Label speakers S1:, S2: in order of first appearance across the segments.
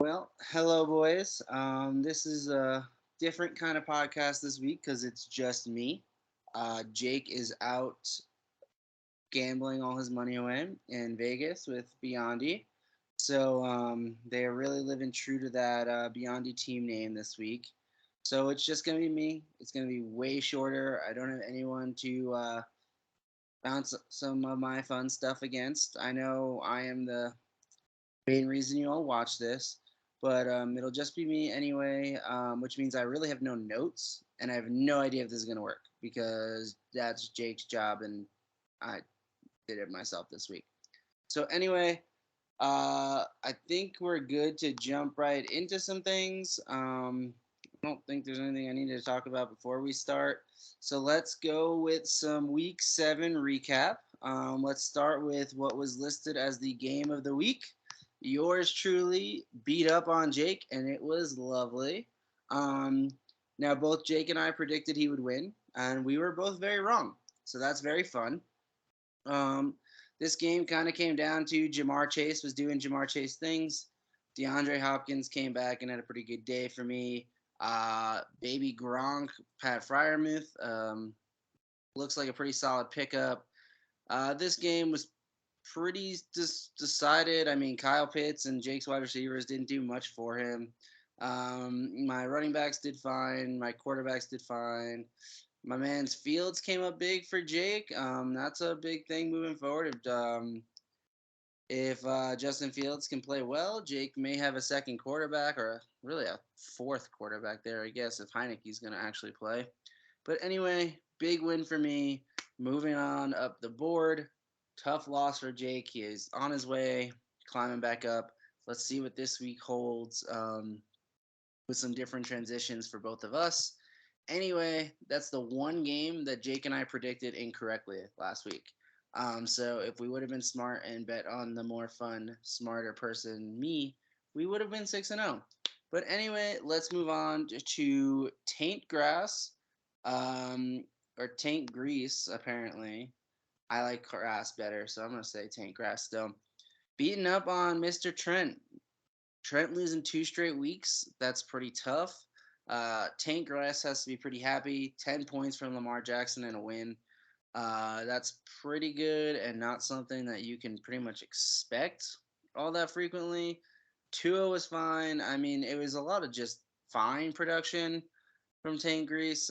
S1: Well, hello, boys. This is a different kind of podcast this week because it's just me. Jake is out gambling all his money away in Vegas with Biondi. So they are really living true to that Biondi team name this week. So it's just going to be me. It's going to be way shorter. I don't have anyone to bounce some of my fun stuff against. I know I am the main reason you all watch this. But it'll just be me anyway, which means I really have no notes and I have no idea if this is going to work because that's Jake's job and I did it myself this week. So, anyway, I think we're good to jump right into some things. I don't think there's anything I need to talk about before we start. So, let's go with some week 7 recap. Let's start with what was listed as the game of the week. Yours truly beat up on Jake, and it was lovely. Um, Now, both Jake and I predicted he would win, and we were both very wrong. So that's very fun. Um, this game kind of came down to Jamar Chase was doing Jamar Chase things. DeAndre Hopkins came back and had a pretty good day for me. Baby Gronk, Pat Fryermuth, looks like a pretty solid pickup. This game was pretty decided. I mean, Kyle Pitts and Jake's wide receivers didn't do much for him. My running backs did fine. My quarterbacks did fine. My man's Fields came up big for Jake. That's a big thing moving forward. If Justin Fields can play well, Jake may have a second quarterback or really a fourth quarterback there, I guess, if Heineke's going to actually play. But anyway, big win for me. Moving on up the board. Tough loss for Jake. He is on his way, climbing back up. Let's see what this week holds with some different transitions for both of us. Anyway, that's the one game that Jake and I predicted incorrectly last week. So if we would have been smart and bet on the more fun, smarter person, me, we would have been 6-0. But anyway, let's move on to Taint Grass, or Taint Grease, apparently. I like grass better, so I'm going to say Taint Grass still. Beating up on Mr. Trent. Trent losing 2 straight weeks, that's pretty tough. Tank Grass has to be pretty happy. 10 points from Lamar Jackson and a win. That's pretty good and not something that you can pretty much expect all that frequently. Tua was fine. I mean, it was a lot of just fine production from Tank Grease.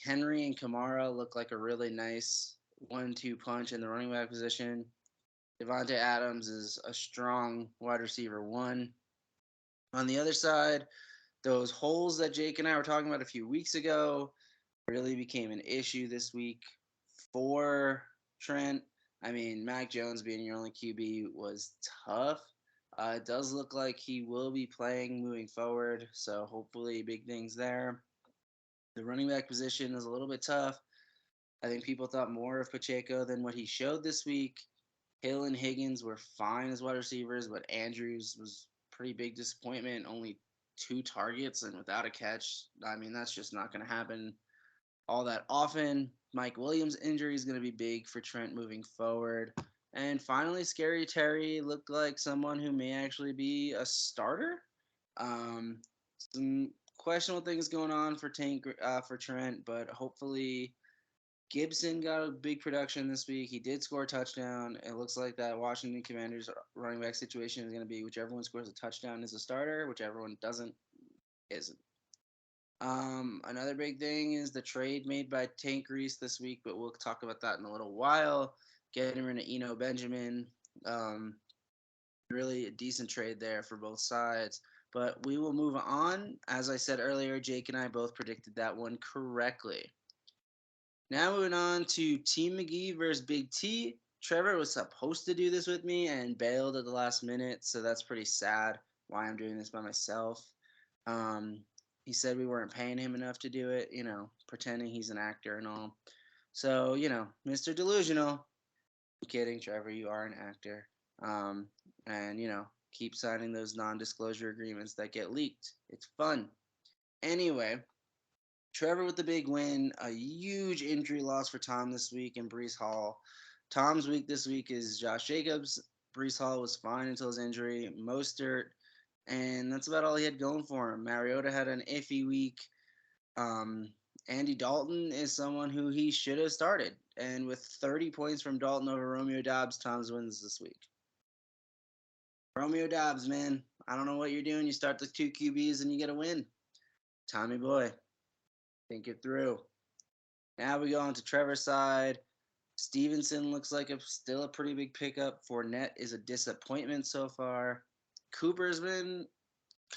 S1: Henry and Kamara look like a really nice 1-2 punch in the running back position. Devontae Adams is a strong wide receiver one. On the other side, those holes that Jake and I were talking about a few weeks ago really became an issue this week for Trent. I mean, Mac Jones being your only QB was tough. It does look like he will be playing moving forward, so hopefully big things there. The running back position is a little bit tough. I think people thought more of Pacheco than what he showed this week. Hill and Higgins were fine as wide receivers, but Andrews was pretty big disappointment. Only 2 targets and without a catch. I mean, that's just not going to happen all that often. Mike Williams' injury is going to be big for Trent moving forward. And finally, Scary Terry looked like someone who may actually be a starter. Some questionable things going on for Trent, but hopefully Gibson got a big production this week. He did score a touchdown. It looks like that Washington Commanders running back situation is going to be whichever one scores a touchdown is a starter, whichever one doesn't isn't. Another big thing is the trade made by Tank Reese this week, but we'll talk about that in a little while. Getting rid of Eno Benjamin. Um, Really a decent trade there for both sides. But we will move on. As I said earlier, Jake and I both predicted that one correctly. Now moving on to Team McGee versus Big T. Trevor was supposed to do this with me and bailed at the last minute, so that's pretty sad why I'm doing this by myself. Um, he said we weren't paying him enough to do it, pretending he's an actor and all. So, Mr. Delusional. I'm kidding, Trevor, you are an actor. Um, and, keep signing those non disclosure agreements that get leaked. It's fun. Anyway, Trevor with the big win, a huge injury loss for Tom this week and Brees Hall. Tom's week this week is Josh Jacobs. Brees Hall was fine until his injury. Mostert and that's about all he had going for him. Mariota had an iffy week. Um, Andy Dalton is someone who he should have started, and with 30 points from Dalton over Romeo Dobbs, Tom's wins this week. Romeo Dobbs, man, I don't know what you're doing. You start the two QBs and you get a win. Tommy boy, think it through. Now we go on to Trevor's side. Stevenson looks like still a pretty big pickup. Fournette is a disappointment so far. Cooper's been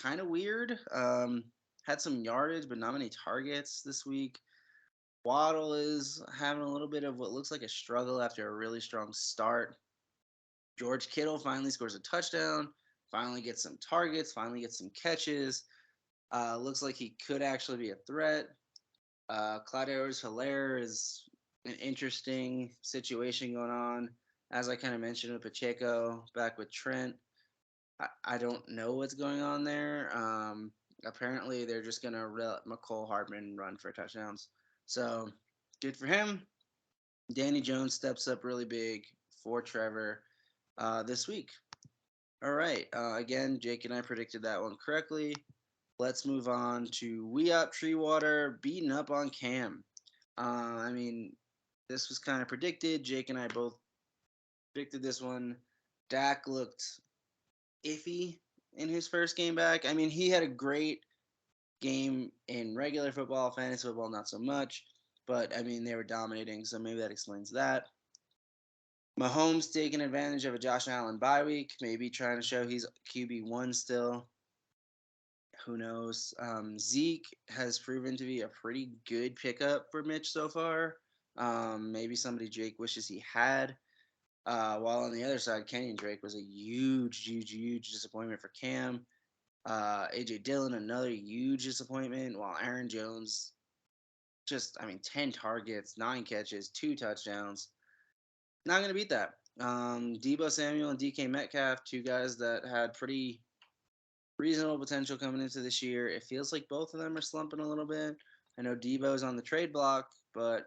S1: kind of weird. Had some yardage, but not many targets this week. Waddle is having a little bit of what looks like a struggle after a really strong start. George Kittle finally scores a touchdown, finally gets some targets, finally gets some catches. Looks like he could actually be a threat. Clyde Edwards-Helaire is an interesting situation going on. As I kind of mentioned with Pacheco, back with Trent, I don't know what's going on there. Apparently, they're just going to let McCole Hardman run for touchdowns. So, good for him. Danny Jones steps up really big for Trevor this week. All right. Again, Jake and I predicted that one correctly. Let's move on to We Up Treewater beating up on Cam. I mean, this was kind of predicted. Jake and I both predicted this one. Dak looked iffy in his first game back. I mean, he had a great game in regular football, fantasy football, not so much. But I mean, they were dominating, so maybe that explains that. Mahomes taking advantage of a Josh Allen bye week, maybe trying to show he's QB1 still. Who knows? Zeke has proven to be a pretty good pickup for Mitch so far. Maybe somebody Jake wishes he had. While on the other side, Kenyon Drake was a huge disappointment for Cam. AJ Dillon, another huge disappointment, while Aaron Jones, 10 targets, 9 catches, 2 touchdowns. Not going to beat that. Deebo Samuel and DK Metcalf, 2 guys that had pretty reasonable potential coming into this year. It feels like both of them are slumping a little bit. I know Deebo's on the trade block, but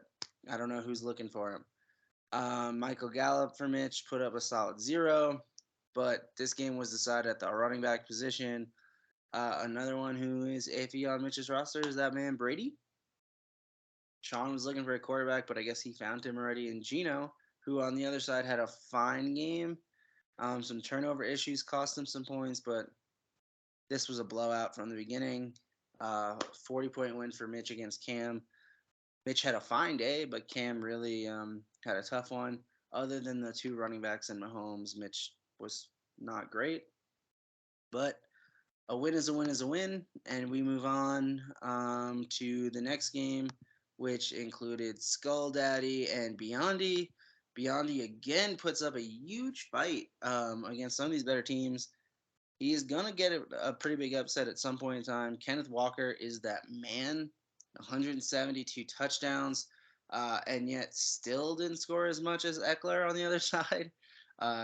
S1: I don't know who's looking for him. Michael Gallup for Mitch put up a solid 0, but this game was decided at the running back position. Another one who is iffy on Mitch's roster is that man Brady. Sean was looking for a quarterback, but I guess he found him already in Gino, who on the other side had a fine game. Some turnover issues cost him some points, but this was a blowout from the beginning. 40-point win for Mitch against Cam. Mitch had a fine day, but Cam really had a tough one. Other than the 2 running backs and Mahomes, Mitch was not great. But a win is a win is a win. And we move on to the next game, which included Skull Daddy and Beyondy. Beyondy again puts up a huge fight against some of these better teams. He's going to get a pretty big upset at some point in time. Kenneth Walker is that man, 172 touchdowns, and yet still didn't score as much as Eckler on the other side.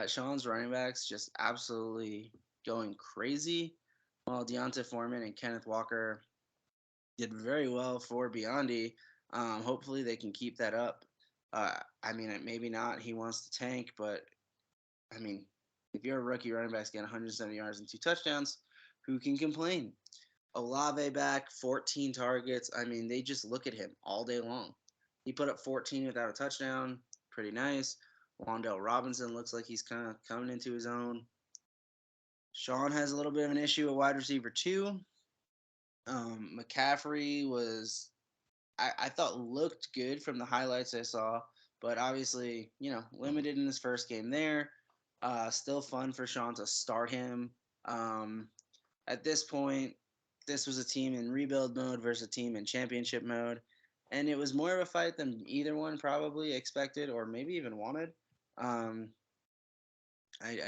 S1: Sean's running backs just absolutely going crazy, while Deontay Foreman and Kenneth Walker did very well for Beyondy. Hopefully they can keep that up. Maybe not. He wants to tank, but I mean, if you're a rookie running back getting 170 yards and 2 touchdowns, who can complain? Olave back, 14 targets. I mean, they just look at him all day long. He put up 14 without a touchdown. Pretty nice. Wan'Dale Robinson looks like he's kind of coming into his own. Sean has a little bit of an issue at wide receiver 2. McCaffrey was, I thought, looked good from the highlights I saw, but obviously, limited in his first game there. Still fun for Sean to start him. At this point, this was a team in rebuild mode versus a team in championship mode, and it was more of a fight than either one probably expected or maybe even wanted. I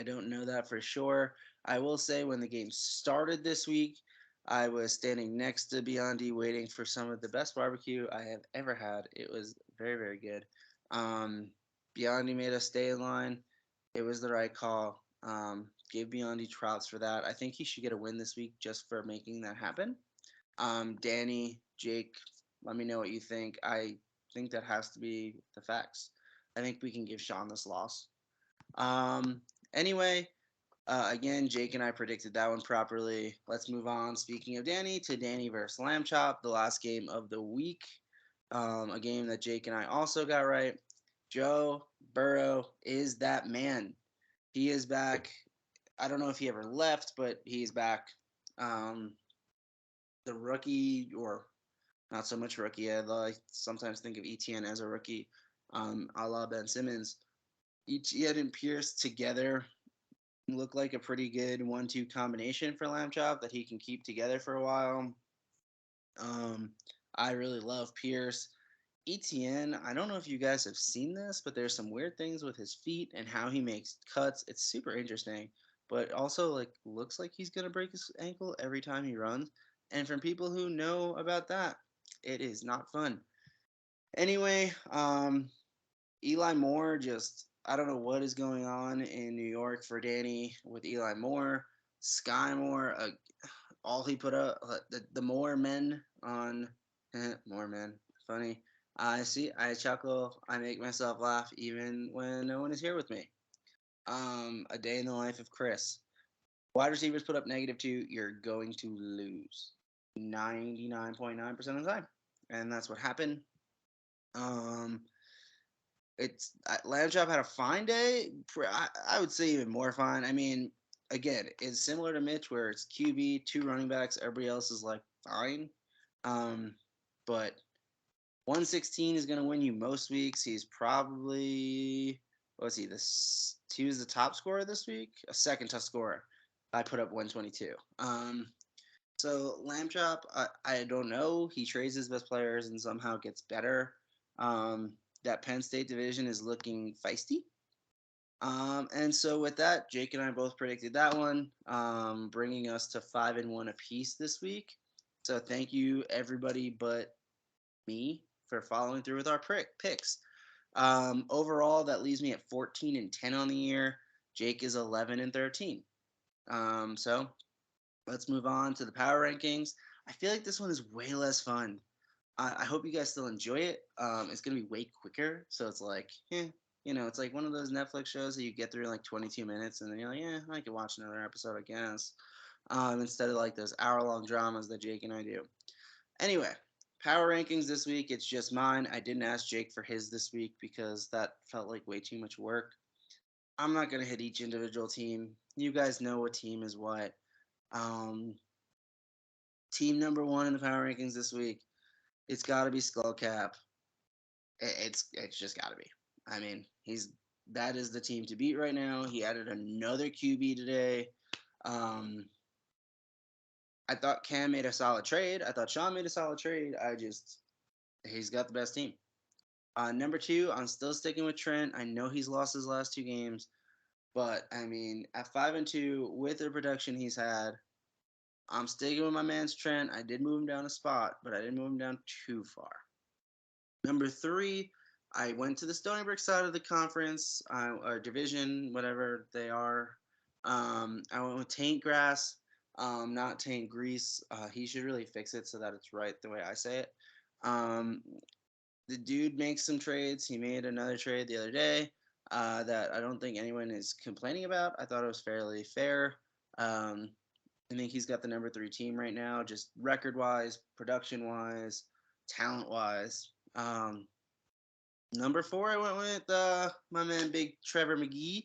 S1: don't know that for sure. I will say when the game started this week, I was standing next to Beyondy waiting for some of the best barbecue I have ever had. It was very, very good. Beyondy made us stay in line. It was the right call. Give Beyondy trouts for that. I think he should get a win this week just for making that happen. Danny, Jake, let me know what you think. I think that has to be the facts. I think we can give Sean this loss. Anyway, Again, Jake and I predicted that one properly. Let's move on. Speaking of Danny, to Danny versus Lamb Chop, the last game of the week. A game that Jake and I also got right. Joe Burrow is that man. He is back. I don't know if he ever left, but he's back. Um, the rookie, or not so much rookie. I sometimes think of ETN as a rookie, a la Ben Simmons. ETN and Pierce together look like a pretty good 1-2 combination for Lamb Chop that he can keep together for a while. Um, I really love Pierce. ETN, I don't know if you guys have seen this, but there's some weird things with his feet and how he makes cuts. It's super interesting, but also like looks like he's gonna break his ankle every time he runs. And from people who know about that, it is not fun. Anyway, Eli Moore just I don't know what is going on in New York for Danny with Eli Moore. Sky Moore, all he put up, the Moore men on Moore men, funny. I see, I chuckle, I make myself laugh even when no one is here with me. A day in the life of Chris. Wide receivers put up -2, you're going to lose 99.9% of the time, and that's what happened. Um, it's Lamb Chop had a fine day. I would say even more fine. I mean, again, it's similar to Mitch, where it's QB, two running backs, everybody else is like fine. But 116 is going to win you most weeks. He's probably what's he? This he was the top scorer this week, a second top scorer. I put up 122. So Lamb Chop, I don't know. He trades his best players and somehow gets better. That Penn State division is looking feisty. And so with that, Jake and I both predicted that one, bringing us to 5-1 apiece this week. So thank you everybody but me for following through with our picks. Overall, that leaves me at 14-10 on the year. Jake is 11-13. So let's move on to the power rankings. I feel like this one is way less fun. I hope you guys still enjoy it. It's gonna be way quicker, so it's like, it's like one of those Netflix shows that you get through in like 22 minutes, and then you're like, yeah, I could watch another episode, I guess. Instead of like those hour-long dramas that Jake and I do. Anyway, power rankings this week. It's just mine. I didn't ask Jake for his this week because that felt like way too much work. I'm not gonna hit each individual team. You guys know what team is what. Um, Team number one in the power rankings this week. It's got to be Skullcap. It's just got to be. I mean, that is the team to beat right now. He added another QB today. Um, I thought Cam made a solid trade. I thought Sean made a solid trade. He's got the best team. Number two, I'm still sticking with Trent. I know he's lost his last two games, but I mean, at 5-2 with the production he's had, I'm sticking with my man's Trent. I did move him down a spot, but I didn't move him down too far. Number three, I went to the Stony Brook side of the conference, or division, whatever they are. I went with Taint Grass, not Taint Grease. He should really fix it so that it's right the way I say it. The dude makes some trades. He made another trade the other day that I don't think anyone is complaining about. I thought it was fairly fair. I think he's got the number three team right now, just record wise, production wise, talent wise. Number four, I went with my man, Big Trevor McGee,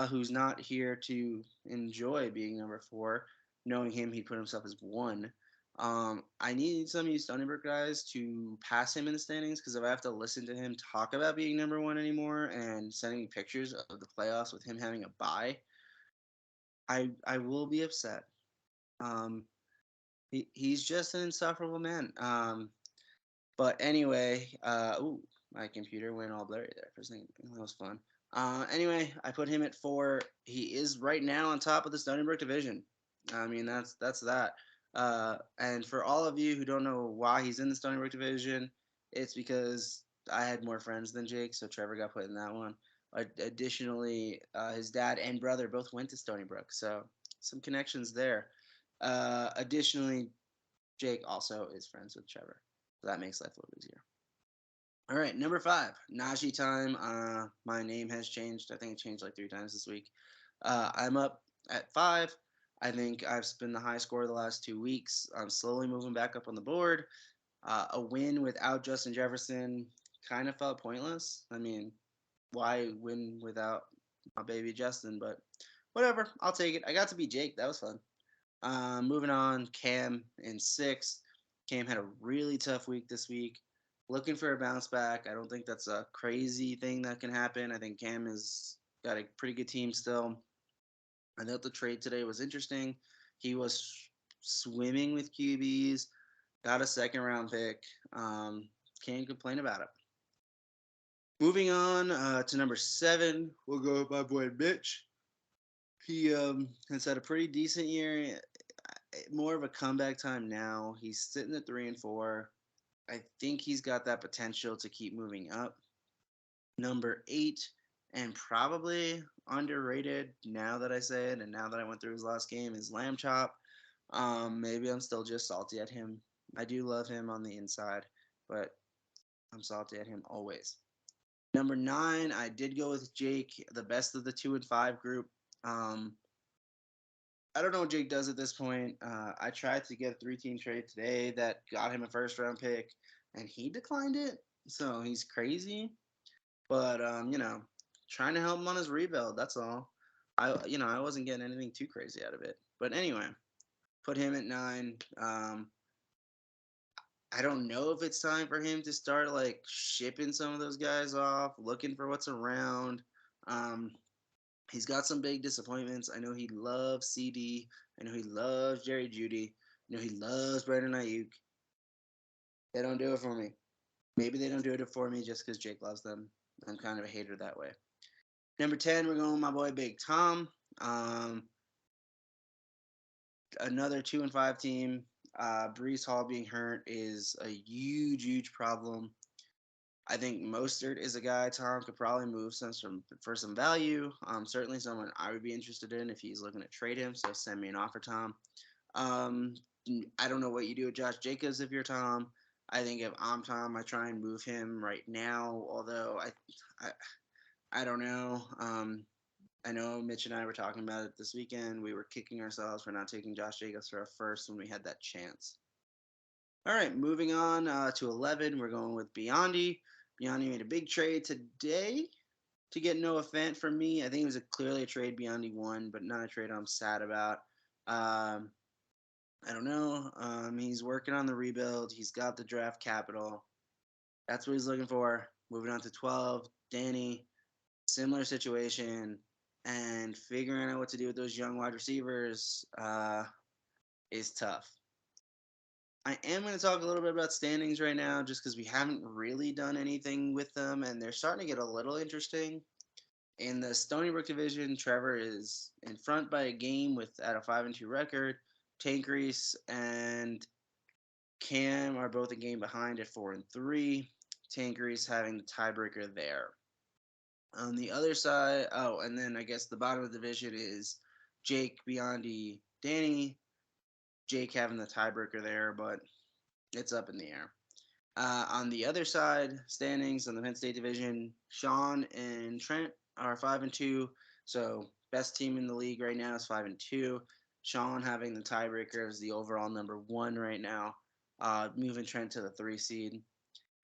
S1: who's not here to enjoy being number four. Knowing him, he put himself as one. I need some of you Stony Brook guys to pass him in the standings because if I have to listen to him talk about being number one anymore and sending me pictures of the playoffs with him having a bye, I will be upset. Um, he's just an insufferable man. But anyway, my computer went all blurry there for a second. That was fun. Anyway, I put him at 4. He is right now on top of the Stony Brook division. I mean, that's that. And for all of you who don't know why he's in the Stony Brook division, it's because I had more friends than Jake, so Trevor got put in that one. Additionally, his dad and brother both went to Stony Brook, so some connections there. Additionally, Jake also is friends with Trevor. So that makes life a little easier. All right, number 5, Najee time. My name has changed. I think it changed like 3 times this week. I'm up at 5. I think I've been the high scorer the last 2 weeks. I'm slowly moving back up on the board. A win without Justin Jefferson kind of felt pointless. I mean, why win without my baby Justin? But whatever, I'll take it. I got to beat Jake. That was fun. Moving on, Cam in 6th. Cam had a really tough week this week. Looking for a bounce back. I don't think that's a crazy thing that can happen. I think Cam has got a pretty good team still. I thought the trade today was interesting. He was swimming with QBs, got a second round pick. Can't complain about it. Moving on to number 7, we'll go with my boy Mitch. He has had a pretty decent year, more of a comeback time now. He's sitting at 3-4. I think he's got that potential to keep moving up. Number 8, and probably underrated now that I say it, and now that I went through his last game, is Lamb Chop. Maybe I'm still just salty at him. I do love him on the inside, but I'm salty at him always. Number 9, I did go with Jake, the best of the 2 and 5 group. I don't know what Jake does at this point. I tried to get a 3-team trade today that got him a first round pick, and he declined it. So he's crazy. But trying to help him on his rebuild. That's all. I wasn't getting anything too crazy out of it. But anyway, put him at 9. I don't know if it's time for him to start like shipping some of those guys off, looking for what's around. Um, he's got some big disappointments. I know he loves CD. I know he loves Jerry Judy. I know he loves Brandon Ayuk. They don't do it for me. Maybe they don't do it for me just because Jake loves them. I'm kind of a hater that way. Number 10, we're going with my boy Big Tom. Um, another 2 and 5 team. Brees Hall being hurt is a huge, huge problem. I think Mostert is a guy Tom could probably move for some value. Certainly someone I would be interested in if he's looking to trade him. So send me an offer, Tom. Um, I don't know what you do with Josh Jacobs if you're Tom. I think if I'm Tom, I try and move him right now. Although I don't know. I know Mitch and I were talking about it this weekend. We were kicking ourselves for not taking Josh Jacobs for a first when we had that chance. All right, moving on to 11, we're going with Biondi. Biondi made a big trade today to get Noah Fant from me. I think it was clearly a trade Biondi won, but not a trade I'm sad about. I don't know. He's working on the rebuild. He's got the draft capital. That's what he's looking for. Moving on to 12, Danny. Similar situation. And figuring out what to do with those young wide receivers is tough. I am going to talk a little bit about standings right now just because we haven't really done anything with them, and they're starting to get a little interesting. In the Stony Brook division, Trevor is in front by a game with at a 5-2 record. Tank Reese and Cam are both a game behind at 4-3. Tank Reese having the tiebreaker there. On the other side, and then I guess the bottom of the division is Jake, Biondi, Danny. Jake having the tiebreaker there, but it's up in the air. On the other side, standings on the Penn State division, Sean and Trent are 5-2. So best team in the league right now is 5-2. Sean having the tiebreaker is the overall number 1 right now, moving Trent to the 3 seed.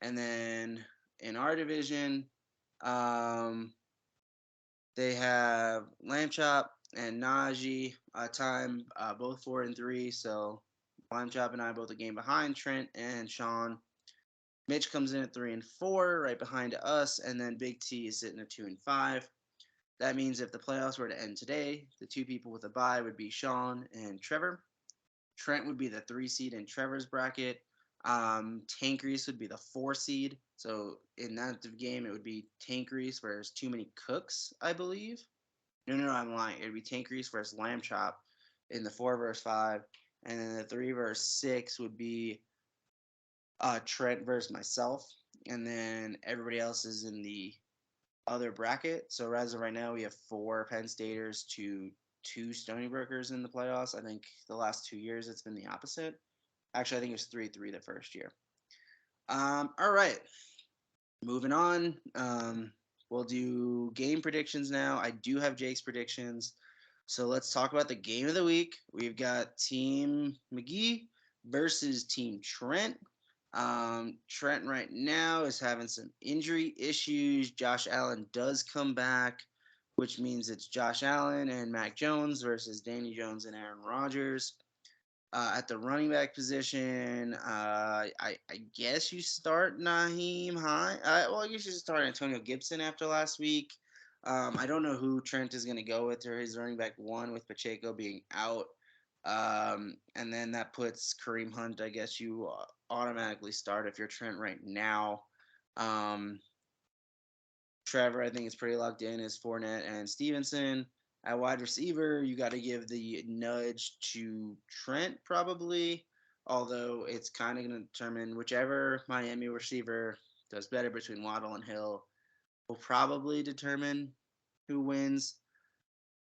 S1: And then in our division, they have Lamb Chop and Najee time both 4-3. So Lamb Chop and I both a game behind Trent and Sean. Mitch comes in at 3-4, right behind us, and then Big T is sitting at 2-5. That means if the playoffs were to end today, the 2 people with a bye would be Sean and Trevor. Trent would be the 3 seed in Trevor's bracket. Tank Reese would be the 4 seed. So in that game, it would be Tank Reese versus Too Many Cooks, I believe. No, I'm lying. It would be Tank Reese versus Lamb Chop in the 4 versus 5. And then the 3 versus 6 would be Trent versus myself. And then everybody else is in the other bracket. So as of right now, we have 4 Penn Staters to 2 Stony Brookers in the playoffs. I think the last 2 years it's been the opposite. Actually, I think it was 3-3 the first year. All right. Moving on. We'll do game predictions now. I do have Jake's predictions. So let's talk about the game of the week. We've got Team McGee versus Team Trent. Trent right now is having some injury issues. Josh Allen does come back, which means it's Josh Allen and Mac Jones versus Danny Jones and Aaron Rodgers. At the running back position, I guess you start Naheem High. Well, I guess you start Antonio Gibson after last week. I don't know who Trent is going to go with or his running back one with Pacheco being out. And then that puts Kareem Hunt. I guess you automatically start if you're Trent right now. Um, Trevor, I think, is pretty locked in is Fournette and Stevenson. At wide receiver, you got to give the nudge to Trent probably, although it's kind of going to determine whichever Miami receiver does better between Waddle and Hill will probably determine who wins.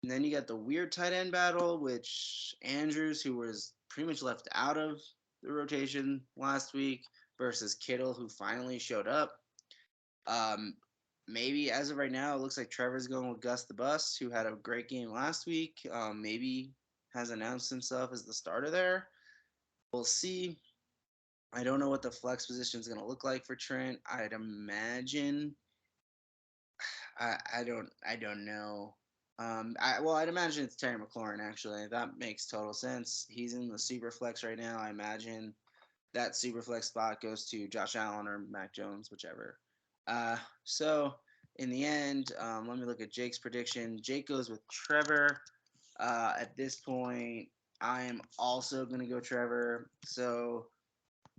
S1: And then you got the weird tight end battle, which Andrews, who was pretty much left out of the rotation last week, versus Kittle, who finally showed up. Um, Maybe as of right now, it looks like Trevor's going with Gus the Bus, who had a great game last week. Maybe has announced himself as the starter there. We'll see. I don't know what the flex position is going to look like for Trent. I'd imagine. I don't know. I'd imagine it's Terry McLaurin. Actually, that makes total sense. He's in the super flex right now. I imagine that super flex spot goes to Josh Allen or Mac Jones, whichever. So in the end, let me look at Jake's prediction. Jake goes with Trevor. At this point, I am also going to go Trevor. So,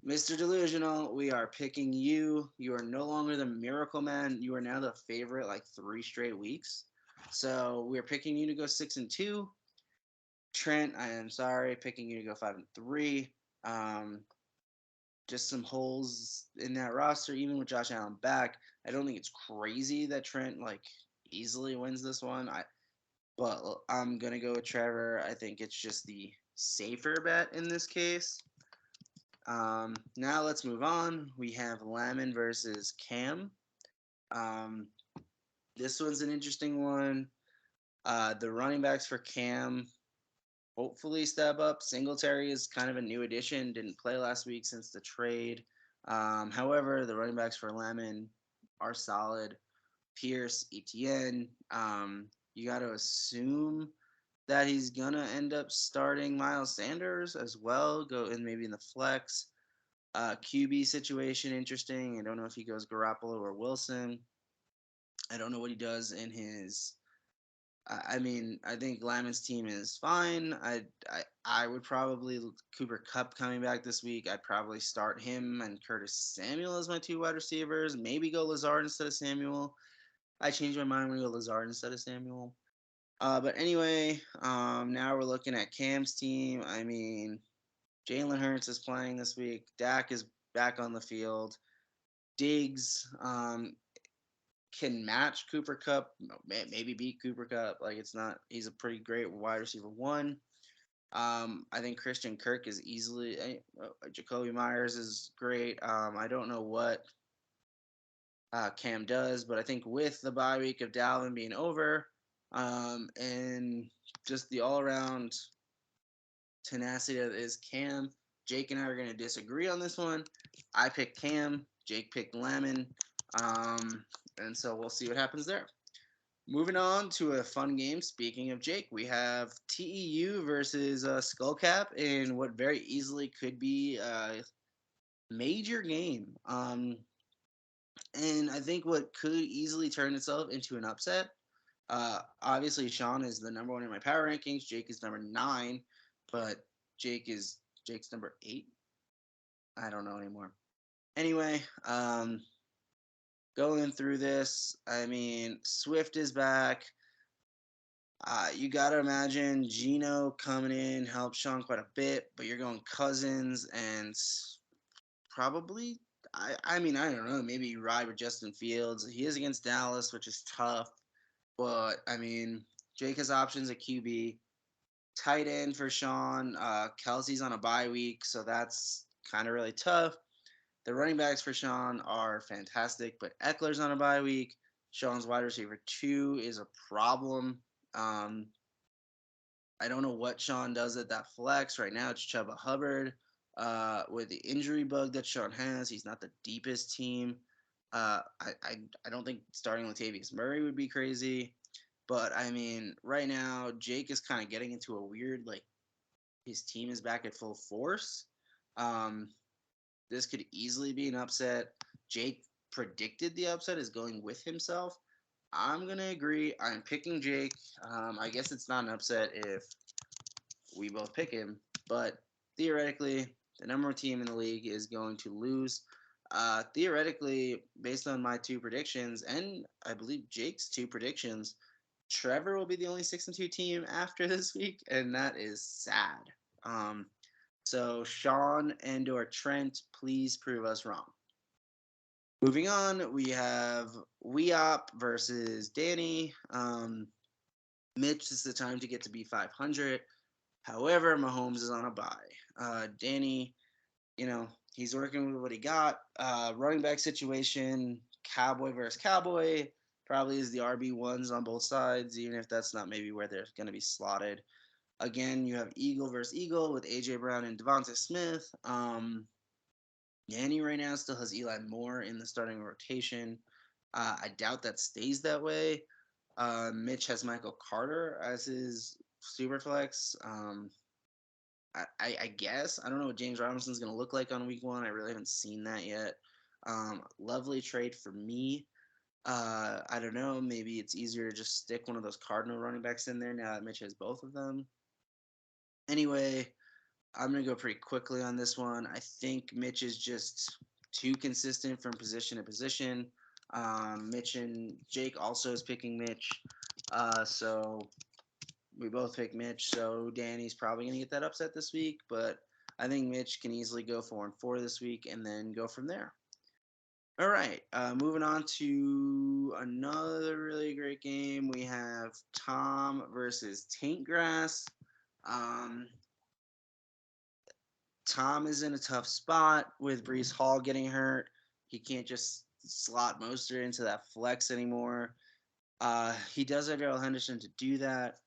S1: Mr. Delusional, we are picking you. You are no longer the Miracle Man. You are now the favorite like 3 straight weeks. So we're picking you to go 6-2. Trent, I am sorry, picking you to go 5-3. Um, just some holes in that roster, even with Josh Allen back. I don't think it's crazy that Trent like easily wins this one. But I'm gonna go with Trevor. I think it's just the safer bet in this case. Now let's move on. We have Lamon versus Cam. Um, this one's an interesting one. The running backs for Cam hopefully step up. Singletary is kind of a new addition. Didn't play last week since the trade. However, the running backs for Lemon are solid. Pierce, Etienne. You got to assume that he's gonna end up starting Miles Sanders as well. Go in maybe in the flex. QB situation interesting. I don't know if he goes Garoppolo or Wilson. I don't know what he does in his I mean, I think Lyman's team is fine. I would probably Cooper Cup coming back this week. I'd probably start him and Curtis Samuel as my 2 wide receivers. Maybe go Lazard instead of Samuel. I changed my mind when we go Lazard instead of Samuel. But anyway, now we're looking at Cam's team. I mean, Jalen Hurts is playing this week. Dak is back on the field. Diggs, can match Cooper Cup, maybe beat Cooper Cup. Like it's not, he's a pretty great wide receiver one. I think Christian Kirk is easily. Jacoby Myers is great. I don't know what Cam does, but I think with the bye week of Dalvin being over, and just the all around tenacity that is Cam, Jake and I are going to disagree on this one. I picked Cam, Jake picked Lemon, and so we'll see what happens there. Moving on to a fun game. Speaking of Jake, we have TEU versus Skullcap in what very easily could be a major game. And I think what could easily turn itself into an upset. Obviously, Sean is the number 1 in my power rankings. Jake is number 9, but Jake's number 8. I don't know anymore. Anyway, going through this, I mean, Swift is back. You got to imagine Gino coming in helps Sean quite a bit, but you're going Cousins and probably, I mean, I don't know, maybe ride with Justin Fields. He is against Dallas, which is tough, but I mean, Jake has options at QB. Tight end for Sean. Kelsey's on a bye week, so that's kind of really tough. The running backs for Sean are fantastic, but Eckler's on a bye week. Sean's wide receiver 2 is a problem. Um, I don't know what Sean does at that flex. Right now, it's Chuba Hubbard. With the injury bug that Sean has, he's not the deepest team. I don't think starting Latavius Murray would be crazy. But I mean, right now, Jake is kind of getting into a weird, like, his team is back at full force. Um, this could easily be an upset. Jake predicted the upset is going with himself. I'm going to agree. I'm picking Jake. I guess it's not an upset if we both pick him, but theoretically, the number one team in the league is going to lose. Theoretically, based on my two predictions, and I believe Jake's two predictions, Trevor will be the only 6-2 team after this week, and that is sad. Um, so Sean and or Trent, please prove us wrong. Moving on, we have Weop versus Danny. Mitch, this is the time to get to be 500. However, Mahomes is on a bye. Danny, he's working with what he got. Running back situation, Cowboy versus Cowboy, probably is the RB1s on both sides, even if that's not maybe where they're going to be slotted. Again, you have Eagle versus Eagle with A.J. Brown and Devonta Smith. Danny right now still has Eli Moore in the starting rotation. I doubt that stays that way. Mitch has Michael Carter as his super flex. I guess. I don't know what James Robinson's going to look like on week 1. I really haven't seen that yet. Lovely trade for me. I don't know. Maybe it's easier to just stick one of those Cardinal running backs in there now that Mitch has both of them. Anyway, I'm going to go pretty quickly on this one. I think Mitch is just too consistent from position to position. Mitch and Jake also is picking Mitch. So we both pick Mitch. So Danny's probably going to get that upset this week. But I think Mitch can easily go 4-4 this week and then go from there. All right, moving on to another really great game. We have Tom versus Taint Grass. Tom is in a tough spot with Brees Hall getting hurt. He can't just slot Mostert into that flex anymore. He does have Darrell Henderson to do that.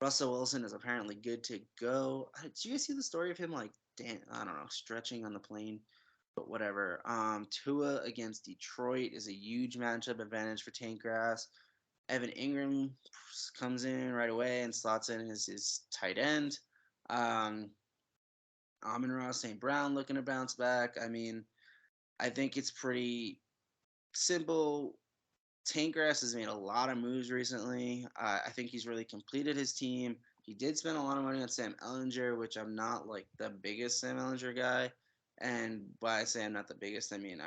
S1: Russell Wilson is apparently good to go. Did you guys see the story of him, like, I don't know, stretching on the plane? But whatever. Tua against Detroit is a huge matchup advantage for Tank Grass. Evan Ingram comes in right away and slots in his tight end. Amon-Ra St. Brown looking to bounce back. I mean, I think it's pretty simple. Tank Grass has made a lot of moves recently. I think he's really completed his team. He did spend a lot of money on Sam Ehlinger, which I'm not like the biggest Sam Ehlinger guy. And by I say I'm not the biggest, I mean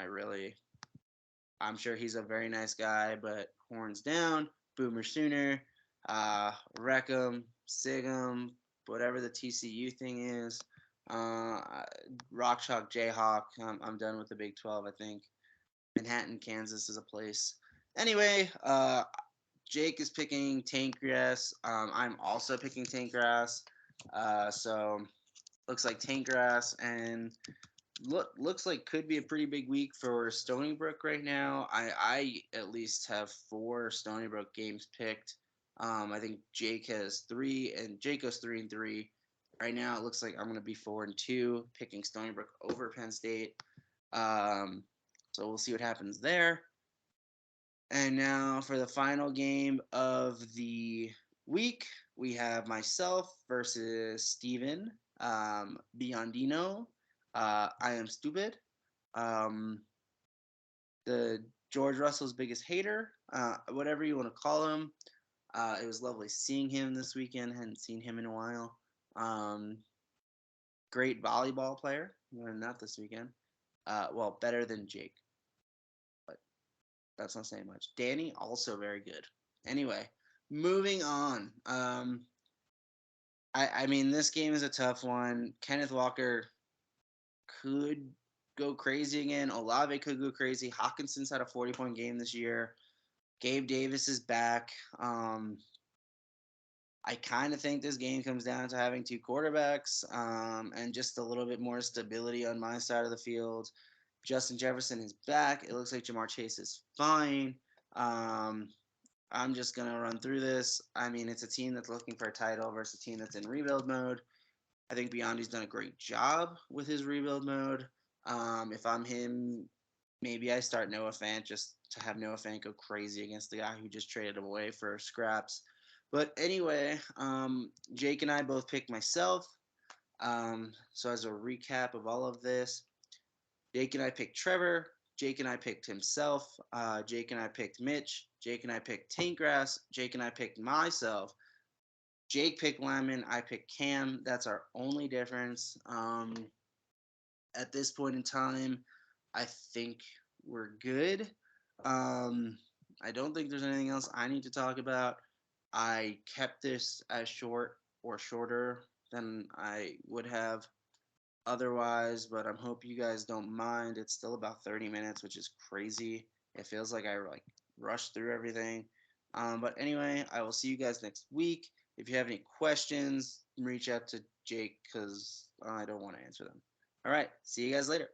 S1: I'm sure he's a very nice guy, but horns down, Boomer Sooner, wreck him, sig him, whatever the TCU thing is. Rock Chalk Jayhawk. I'm done with the Big 12, I think. Manhattan, Kansas is a place. Anyway, Jake is picking Tank Grass. I'm also picking Tank Grass. So looks like Tank Grass and looks like could be a pretty big week for Stony Brook right now. I at least have 4 Stony Brook games picked. I think Jake has 3 and Jake goes 3-3. Right now it looks like I'm gonna be 4-2, picking Stony Brook over Penn State. So we'll see what happens there. And now for the final game of the week, we have myself versus Steven Biondino. I am stupid. The George Russell's biggest hater, whatever you want to call him. It was lovely seeing him this weekend. Hadn't seen him in a while. Great volleyball player. Learned that this weekend. Well, better than Jake, but that's not saying much. Danny, also very good. Anyway, moving on. I mean, this game is a tough one. Kenneth Walker could go crazy again. Olave could go crazy. Hawkinson's had a 40-point game this year. Gabe Davis is back. I kind of think this game comes down to having 2 quarterbacks and just a little bit more stability on my side of the field. Justin Jefferson is back. It looks like Jamar Chase is fine. Um, I'm just gonna run through this. I mean, it's a team that's looking for a title versus a team that's in rebuild mode. I think Beyondy's done a great job with his rebuild mode. If I'm him, maybe I start Noah Fant just to have Noah Fant go crazy against the guy who just traded him away for scraps. But anyway, Jake and I both picked myself. So as a recap of all of this, Jake and I picked Trevor. Jake and I picked himself. Jake and I picked Mitch. Jake and I picked Taintgrass. Jake and I picked myself. Jake picked Lemon. I picked Cam. That's our only difference. At this point in time, I think we're good. Um, I don't think there's anything else I need to talk about. I kept this as short or shorter than I would have otherwise, but I'm hope you guys don't mind. It's still about 30 minutes, which is crazy. It feels like I like rushed through everything. But anyway, I will see you guys next week. If you have any questions, reach out to Jake because I don't want to answer them. All right, see you guys later.